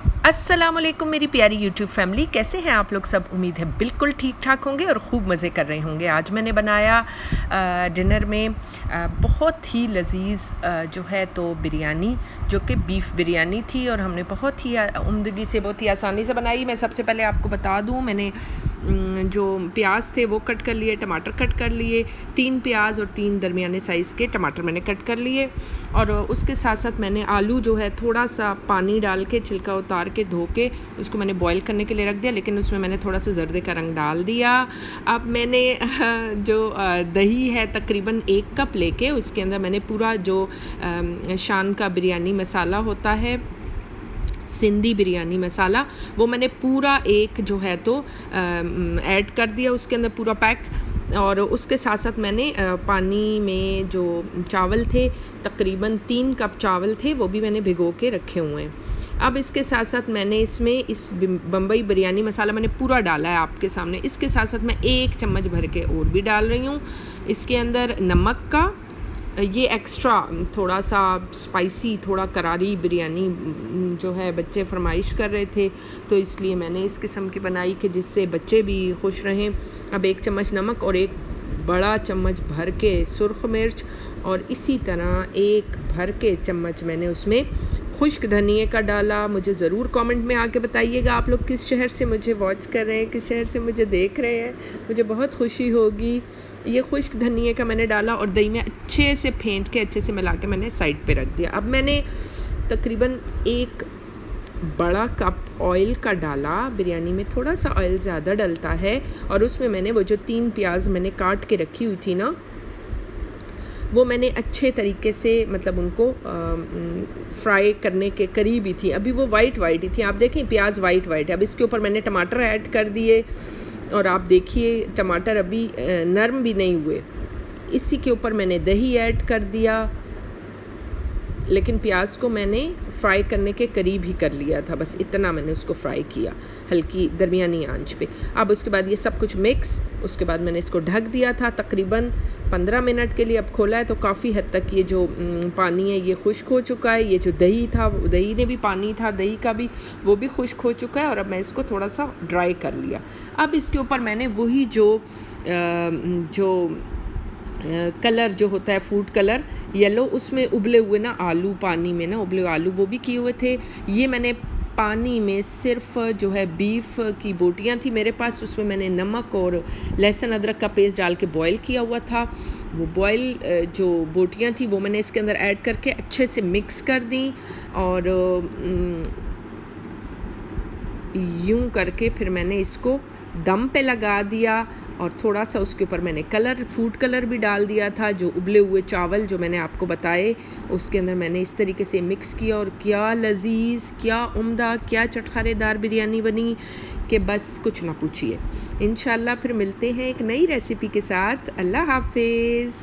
अस्सलामुअलैकुम मेरी प्यारी यूट्यूब फैमिली, कैसे हैं आप लोग सब। उम्मीद है बिल्कुल ठीक ठाक होंगे और ख़ूब मज़े कर रहे होंगे। आज मैंने बनाया डिनर में बहुत ही लजीज़ जो है तो बिरयानी, जो कि बीफ़ बिरयानी थी और हमने बहुत ही उम्दगी से, बहुत ही आसानी से बनाई। मैं सबसे पहले आपको बता दूं, मैंने जो प्याज थे वो कट कर लिए, टमाटर कट कर लिए, 3 प्याज और 3 दरमियाने साइज़ के टमाटर मैंने कट कर लिए। और उसके साथ साथ मैंने आलू जो है थोड़ा सा पानी डाल के छिलका उतार के धो के उसको मैंने बॉईल करने के लिए रख दिया, लेकिन उसमें मैंने थोड़ा सा जर्दे का रंग डाल दिया। अब मैंने जो दही है तकरीबन 1 कप लेके उसके अंदर मैंने पूरा जो शान का बिरयानी मसाला होता है, सिंधी बिरयानी मसाला, वो मैंने पूरा एक जो है तो ऐड कर दिया उसके अंदर पूरा पैक। और उसके साथ साथ मैंने पानी में जो चावल थे, तकरीबन 3 कप चावल थे, वो भी मैंने भिगो के रखे हुए हैं। अब इसके साथ साथ मैंने इसमें इस बम्बई बिरयानी मसाला मैंने पूरा डाला है आपके सामने। इसके साथ साथ मैं 1 चम्मच भर के और भी डाल रही हूँ इसके अंदर नमक का। ये एक्स्ट्रा थोड़ा सा स्पाइसी, थोड़ा करारी बिरयानी जो है बच्चे फरमाइश कर रहे थे, तो इसलिए मैंने इस किस्म की बनाई कि जिससे बच्चे भी खुश रहें। अब 1 चम्मच नमक और 1 बड़ा चम्मच भर के सुर्ख मिर्च, और इसी तरह 1 भर के चम्मच मैंने उसमें खुश्क धनिए का डाला। मुझे ज़रूर कमेंट में आके बताइएगा आप लोग किस शहर से मुझे वॉच कर रहे हैं, किस शहर से मुझे देख रहे हैं, मुझे बहुत खुशी होगी। ये खुश्क धनिए का मैंने डाला और दही में अच्छे से फेंट के, अच्छे से मिला के मैंने साइड पे रख दिया। अब मैंने तकरीबन 1 बड़ा कप ऑयल का डाला। बिरयानी में थोड़ा सा ऑयल ज़्यादा डलता है। और उसमें मैंने वो जो 3 प्याज मैंने काट के रखी हुई थी ना, वो मैंने अच्छे तरीके से मतलब उनको फ्राई करने के करीब ही थी। अभी वो वाइट ही थी, आप देखें प्याज वाइट है। अब इसके ऊपर मैंने टमाटर ऐड कर दिए और आप देखिए टमाटर अभी नरम भी नहीं हुए। इसी के ऊपर मैंने दही ऐड कर दिया, लेकिन प्याज को मैंने फ्राई करने के करीब ही कर लिया था, बस इतना मैंने उसको फ्राई किया हल्की दरमियानी आंच पे। अब उसके बाद ये सब कुछ मिक्स, उसके बाद मैंने इसको ढक दिया था तकरीबन 15 मिनट के लिए। अब खोला है तो काफ़ी हद तक ये जो पानी है ये खुश्क हो चुका है। ये जो दही था, दही ने भी पानी था दही का भी, वो भी खुश्क हो चुका है। और अब मैं इसको थोड़ा सा ड्राई कर लिया। अब इसके ऊपर मैंने वही जो कलर जो होता है फूड कलर येलो, उसमें उबले हुए ना आलू, पानी में ना उबले हुए आलू वो भी किए हुए थे। ये मैंने पानी में सिर्फ जो है बीफ की बोटियां थी मेरे पास, उसमें मैंने नमक और लहसुन अदरक का पेस्ट डाल के बॉईल किया हुआ था। वो बॉईल जो बोटियां थी वो मैंने इसके अंदर ऐड करके अच्छे से मिक्स कर दी। और यूं करके फिर मैंने इसको दम पे लगा दिया। और थोड़ा सा उसके ऊपर मैंने कलर, फूड कलर भी डाल दिया था। जो उबले हुए चावल जो मैंने आपको बताए उसके अंदर मैंने इस तरीके से मिक्स किया। और क्या लजीज़, क्या उम्दा, क्या चटखारेदार बिरयानी बनी कि बस कुछ ना पूछिए। इंशाल्लाह फिर मिलते हैं एक नई रेसिपी के साथ। अल्लाह हाफिज़।